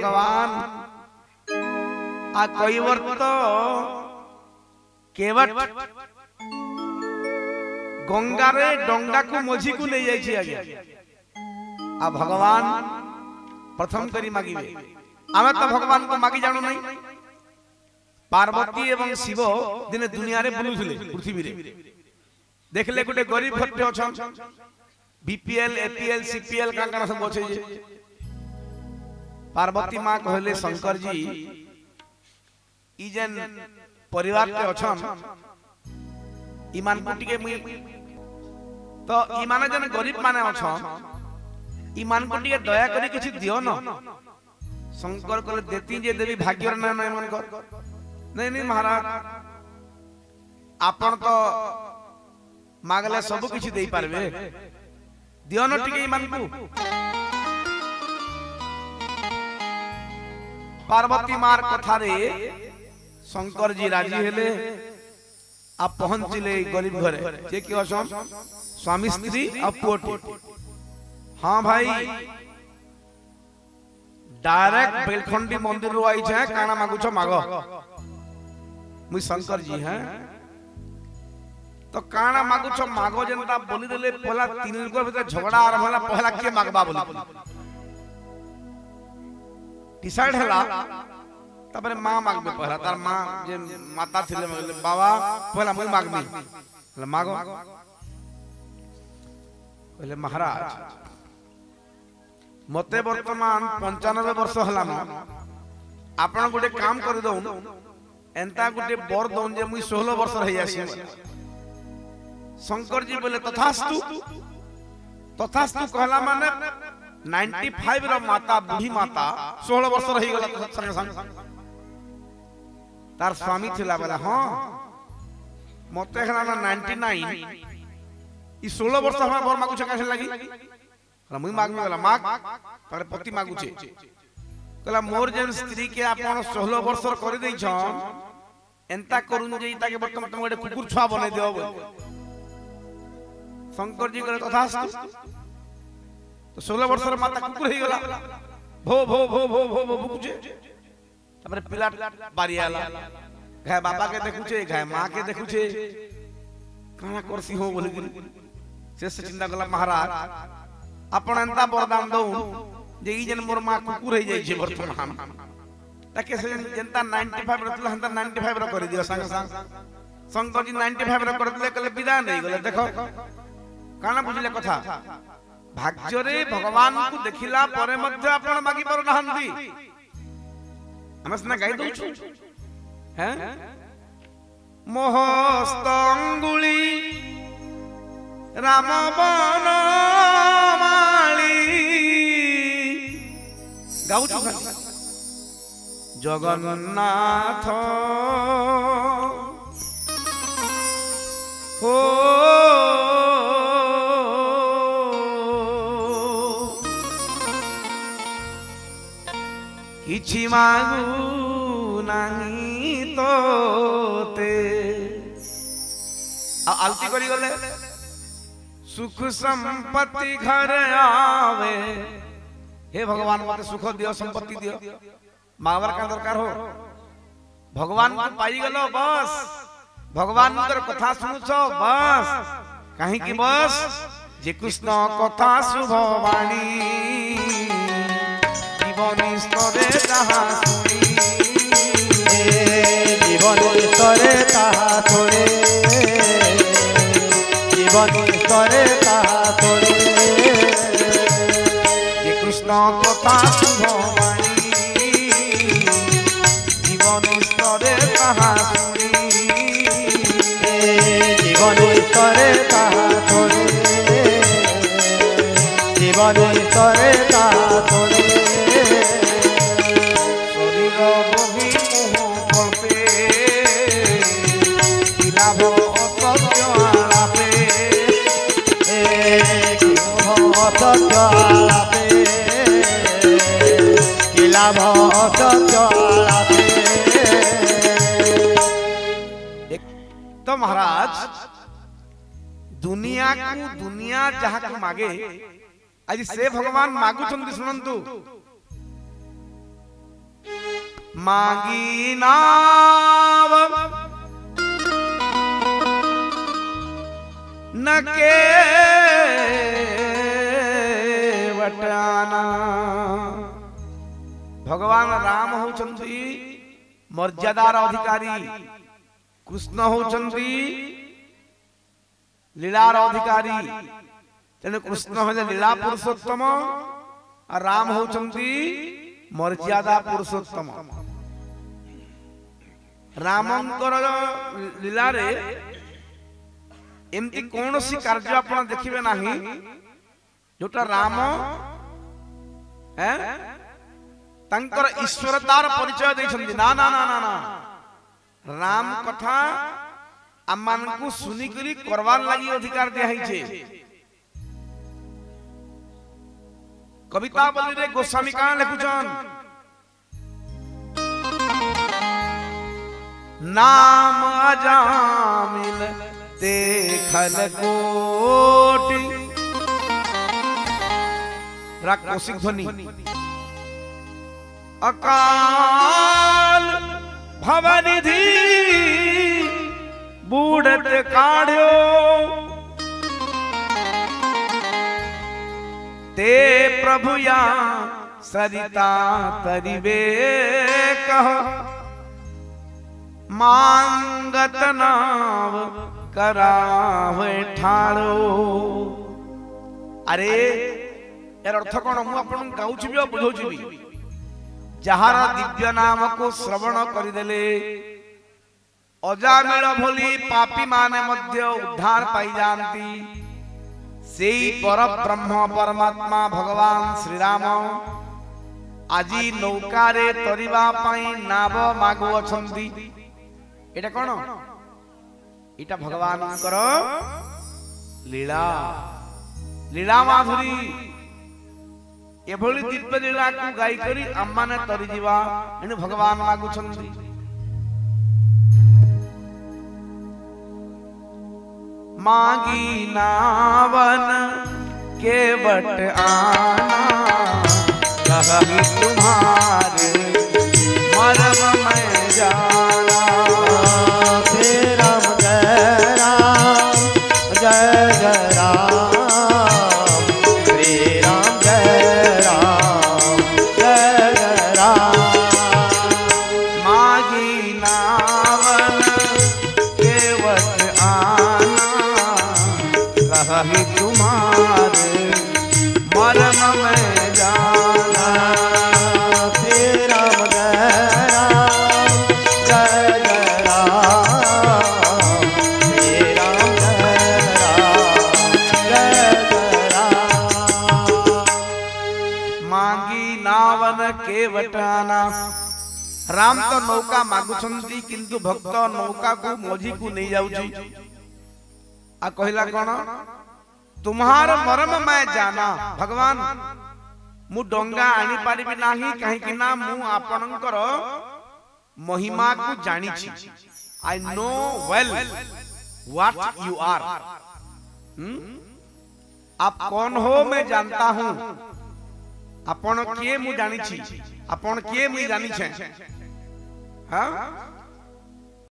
भगवान आ कई वर्त केवट गंगा रे डंगा को मझी को ले जाई छी आगे आ भगवान प्रथम करी मागिबे आमे तो भगवान को मागी जानु नहीं पार्वती एवं शिव दिने दुनिया रे बुलुथिले पृथ्वी रे देखले गुटे गरीब भट्टे अछन बीपीएल एपीएल सीपीएल कांकण सब अछि जे पार्वती मां कहले शंकर जी ई जन परिवार के अछन ईमान को टिके मुई तो ई माने जन गरीब माने अछन ईमान को टिके दया करी किछि दियो न शंकर कहले देती जे देवी भाग्य ना न मन कर नहीं नहीं महाराज आपण तो मागले सब कुछ दे पारबे दियो न टिके ईमान को पार्वती मार कथा रे शंकर जी राजी हेले आप पहुंचले गरीब घरे जे कि असम स्वामी स्त्री और पुओटी हां भाई डायरेक्ट बेलखंडी मंदिर रो आई छे काना मागु छ मागो मुई शंकर जी हैं तो काना मागु छ मागो जनता बोली देले पहला तीन लोग भीतर झगड़ा आरंभ होला पहला के मागबा बोली डिसाइड हला तबरे मां मागबे पहला तार मां जे माता थिले मागले बाबा पहला मुई मागबी ले मागो पहले महाराज मते वर्तमान 95 वर्ष हला न आपण गुटे काम कर दउ एंता गुटे बर दउन जे मुई 16 वर्ष रहि आसी शंकर जी बोले तथास्तु कहला माने 95 रो माता बूढ़ी माता 16 वर्ष रहि गेला संग संग तार स्वामी थिला बोला हां मते हला 99 ई 16 वर्ष हमरा बर मागु छ कैसे लागी मुई मागमी गला माग तारे पति मागु छे कला मोर जन स्त्री के आपण 16 वर्ष कर देई छ एंता करून जे ताके वर्तमान तुम गोटे कुकुर छुआ बने देओ शंकर जी करे तथास्तु तो 16 वर्ष माता कुकुर हे गला भो भो भो भो भो भो बुकुचे तबरे पिला बारी आला घाय बाबा के देखुचे घाय मां के देखुचे काना करसी हो बोली से चिंता गला महाराज आपण एंता वरदान दउ जे ई जन मोर मां कुकुर हे जाई छे वर्तमान ताके से जनता 95 रतला हंता 95 रो कर दियो संग संग शंकर जी 95 रो कर दिले कले विदा नहीं गले देखो काना बुझले कथा भाग्य रे भगवान को देखिला परे मध्य आपण मागी पर नहंती हमसना गाई दउ छु हैं मोहस्त अंगुली राम बन गाऊ छु जगन्नाथ हो किछि मागु नाही तोते आलती करी गले सुख संपत्ति घर आवे हे भगवान मते सुख दियो संपत्ति दियो मावर का दरकार हो भगवान को पाई गलो बस भगवान कर कथा सुनु छो बस काहे की बस जे कृष्ण कथा शुभ वाणी जीवन स्तरे ताहा सुनी जीवन स्तरे ताहा सुनी जीवन स्तरे ताहा सुनी जे कृष्ण कथा शुभ वाणी जीवन स्तरे ताहा सुनी जीवन स्तरे ताहा सुनी जीवन स्तरे ताहा सुनी शरीर बही मोह कल्पे कि लाभ असत्य आलापे असत्य आलापे कि लाभ असत्य आलापे तो महाराज दुनिया को दुनिया जहाँ को मागे आज से भगवान मागु सुनंतु मांगी नाव न के वटाना। भगवान राम होचंती मर्यादार अधिकारी, कृष्ण होचंती लीलार अधिकारी। तेणु कृष्ण हेले लीला पुरुषोत्तम और राम होचंती मर्यादा पुरुषोत्तम। रामंकर लीला रे एमती कौन सी कार्य आपण देखिबे नाही जोटा राम तंकर ईश्वरतार परिचय दैछन्ति। ना ना ना ना ना, राम कथा आमान को सुनी करी करवार लागि अधिकार दिया है। कविता बलि रे गोस्वामी का लिखुछन, नाम अजामिल देखल कोटि। राक्षसिक ध्वनि अकाल भवनिधि बूढ़त काढ़ो। ते प्रभु या सरिता तरिवे कह। मांगत नाव करावे ठाड़ो। अरे यार अर्थ कौन मु आपन गाउछि भी बुझौछि भी। जहारा दिव्य नाम को श्रवण करिदेले अजामिल भली पापी माने मध्य उद्धार पाई जानती। सेई पर ब्रह्म परमात्मा भगवान श्री राम आजी नौका रे तरिबा पाई नाव मागु अछंती। एटा कोन? एटा भगवान करो लीला, लीला माधुरी। एभली दिव्य लीला को गाई करी अम्माने तरी जीवा एनु भगवान मागु छंती। मांगी नावन के बट आना कभी तुम्हारे मरम में जाना। श्री राम जय राम जय जय राम। श्री राम जय राम जय जय राम। मांगी नावन के बट आना कभी तुम्हारे मरम में जाना। श्री राम जय राम जय जय राम। श्री राम जय राम जय जय राम। मांगी नावन के बटाना। राम तो नौका मागुछंती किंतु भक्त नौका को मझी को नहीं जाउची। आ कहला कोन? तुम्हार मरम मैं जाना। भगवान मु डंगा आनी पारिबी नाही कहीं कि ना मु आपनकर महिमा को जानी छी। I know well what you are. आप कौन हो मैं जानता हूं। आपण के मु जानी छी, आपण के मु जानी छे। हां